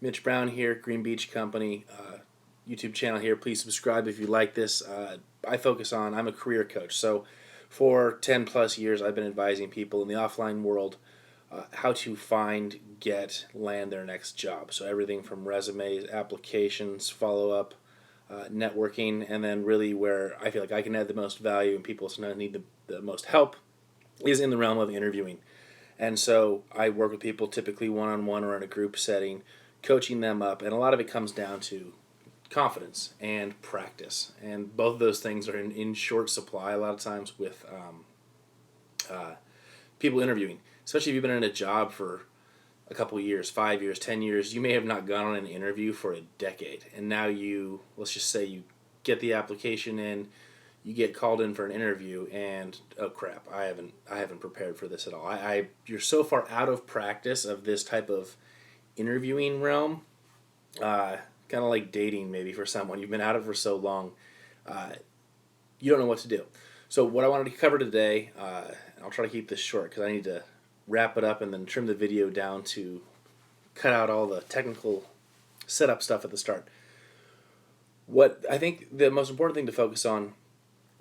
Mitch Browne here, Green Beach Company, YouTube channel here. Please subscribe if you like this. I'm a career coach, so for 10 plus years I've been advising people in the offline world how to find, get, land their next job. So everything from resumes, applications, follow-up, networking, and then really where I feel like I can add the most value and people sometimes need the most help is in the realm of interviewing. And so I work with people typically one-on-one or in a group setting, coaching them up, and a lot of it comes down to confidence and practice. And both of those things are in short supply a lot of times with people interviewing. Especially if you've been in a job for a couple of years, 5 years, 10 years, you may have not gone on an interview for a decade. And now let's just say you get the application in, you get called in for an interview, and oh crap, I haven't prepared for this at all. You're so far out of practice of this type of interviewing realm, kind of like dating maybe for someone. You've been out of it for so long, you don't know what to do. So what I wanted to cover today, I'll try to keep this short because I need to wrap it up and then trim the video down to cut out all the technical setup stuff at the start. What I think the most important thing to focus on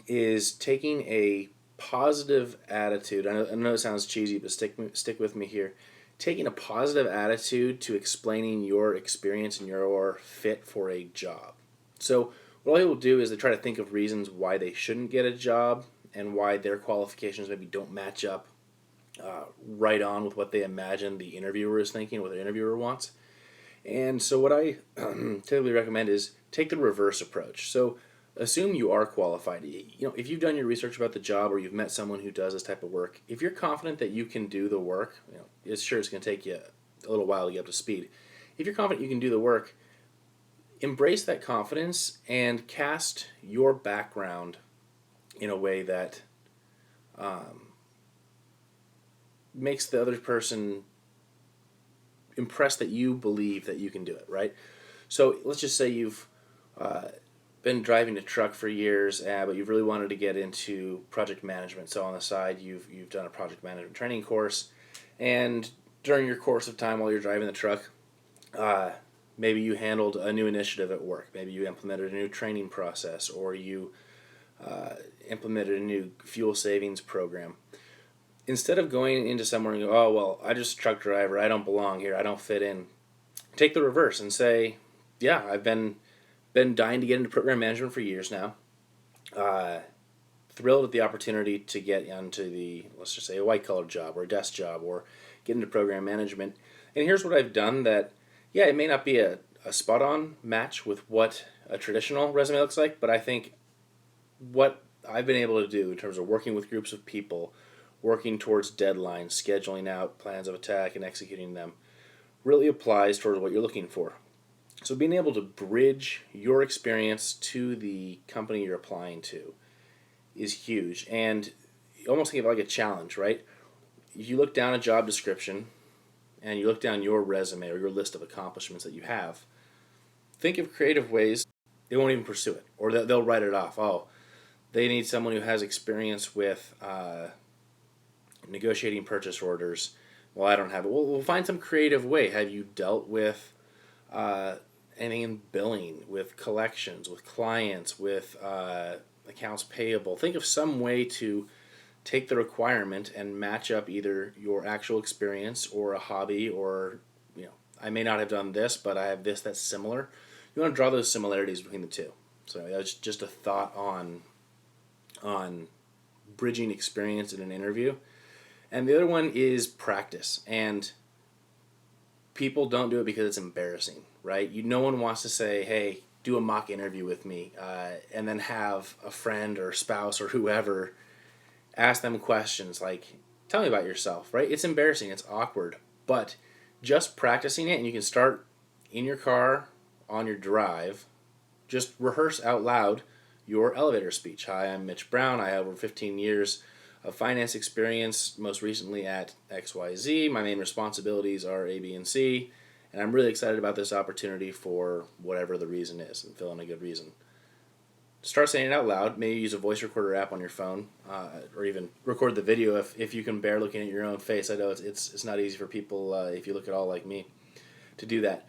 is taking a positive attitude. I know it sounds cheesy, but stick with me here. Taking a positive attitude to explaining your experience and your fit for a job. So what I will do is they try to think of reasons why they shouldn't get a job and why their qualifications maybe don't match up right on with what they imagine the interviewer is thinking, what the interviewer wants. And so what I typically recommend is take the reverse approach. So assume you are qualified. If you've done your research about the job or you've met someone who does this type of work, if you're confident that you can do the work, it's going to take you a little while to get up to speed. If you're confident you can do the work, embrace that confidence and cast your background in a way that makes the other person impressed that you believe that you can do it, right? So let's just say you've been driving a truck for years, but you've really wanted to get into project management. So on the side, you've done a project management training course, and during your course of time while you're driving the truck, maybe you handled a new initiative at work. Maybe you implemented a new training process, or you implemented a new fuel savings program. Instead of going into somewhere and go, oh, well, I just a truck driver, I don't belong here, I don't fit in, take the reverse and say, yeah, I've been dying to get into program management for years now. Thrilled at the opportunity to get into let's just say, a white-collar job or a desk job or get into program management. And here's what I've done that, yeah, it may not be a spot-on match with what a traditional resume looks like, but I think what I've been able to do in terms of working with groups of people, working towards deadlines, scheduling out plans of attack and executing them, really applies towards what you're looking for. So being able to bridge your experience to the company you're applying to is huge. And you almost think of it like a challenge, right? If you look down a job description and you look down your resume or your list of accomplishments that you have, think of creative ways they won't even pursue it, or they'll write it off. Oh, they need someone who has experience with negotiating purchase orders. Well, I don't have it. Well, we'll find some creative way. Have you dealt with anything in billing, with collections, with clients, with accounts payable? Think of some way to take the requirement and match up either your actual experience or a hobby, or I may not have done this, but I have this that's similar. You want to draw those similarities between the two. So that's just a thought on bridging experience in an interview. And the other one is practice. And people don't do it because it's embarrassing, right? No one wants to say, hey, do a mock interview with me, and then have a friend or spouse or whoever ask them questions like, tell me about yourself, right? It's embarrassing, it's awkward, but just practicing it, and you can start in your car on your drive, just rehearse out loud your elevator speech. Hi, I'm Mitch Browne. I have over 15 years of finance experience, most recently at XYZ. My main responsibilities are A, B, and C, and I'm really excited about this opportunity for whatever the reason is, and fill in a good reason. Start saying it out loud. Maybe use a voice recorder app on your phone, or even record the video if you can bear looking at your own face. I know it's not easy for people, if you look at all like me, to do that.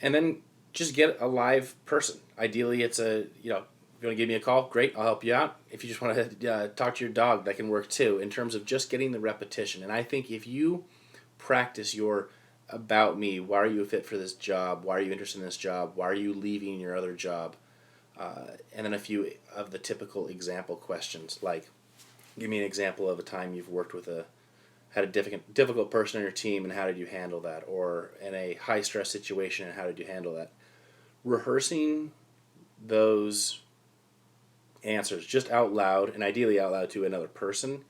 And then just get a live person. Ideally, it's a, if you want to give me a call, great, I'll help you out. If you just want to talk to your dog, that can work too, in terms of just getting the repetition. And I think if you practice your about me, why are you a fit for this job? Why are you interested in this job? Why are you leaving your other job? And then a few of the typical example questions, like give me an example of a time you've worked with had a difficult person on your team and how did you handle that? Or in a high stress situation and how did you handle that? Rehearsing those answers just out loud, and ideally out loud to another person,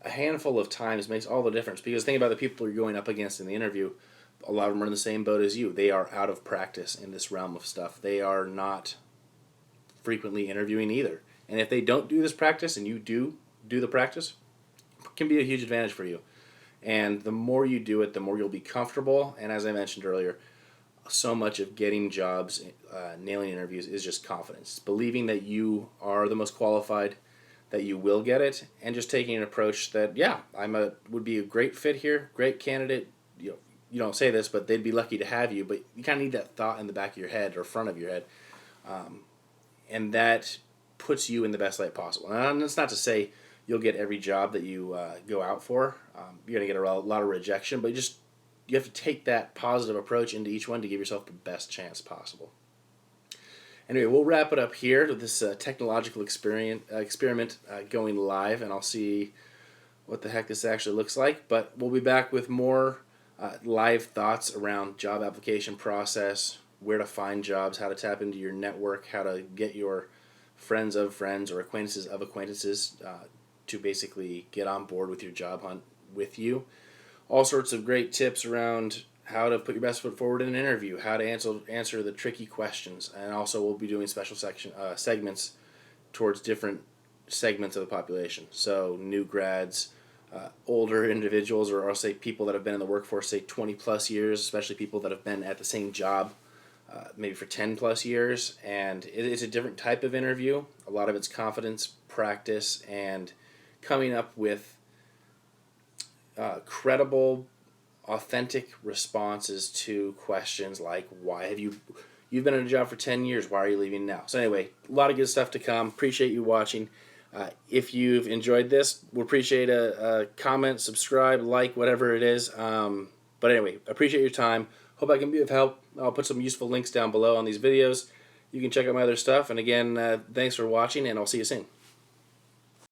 a handful of times makes all the difference. Because think about the people you're going up against in the interview. A lot of them are in the same boat as you. They are out of practice in this realm of stuff. They are not frequently interviewing either. And if they don't do this practice and you do the practice, it can be a huge advantage for you. And the more you do it, the more you'll be comfortable. And as I mentioned earlier, so much of getting jobs, nailing interviews, is just confidence. Believing that you are the most qualified, that you will get it, and just taking an approach that, yeah, would be a great fit here, great candidate. You don't say this, but they'd be lucky to have you. But you kind of need that thought in the back of your head or front of your head. And that puts you in the best light possible. And that's not to say you'll get every job that you go out for. You're going to get a lot of rejection, but you have to take that positive approach into each one to give yourself the best chance possible. Anyway, we'll wrap it up here with this technological experiment going live, and I'll see what the heck this actually looks like. But we'll be back with more live thoughts around job application process, where to find jobs, how to tap into your network, how to get your friends of friends or acquaintances of acquaintances to basically get on board with your job hunt with you. All sorts of great tips around how to put your best foot forward in an interview, how to answer the tricky questions, and also we'll be doing special segments towards different segments of the population. So new grads, older individuals, or I'll say people that have been in the workforce, say 20 plus years, especially people that have been at the same job maybe for 10 plus years. And it's a different type of interview. A lot of it's confidence, practice, and coming up with credible, authentic responses to questions like, why have you've been in a job for 10 years, why are you leaving now? So anyway, a lot of good stuff to come. Appreciate you watching. If you've enjoyed this, we'll appreciate a comment, subscribe, like, whatever it is. But anyway, appreciate your time. Hope I can be of help. I'll put some useful links down below on these videos. You can check out my other stuff. And again, thanks for watching, and I'll see you soon.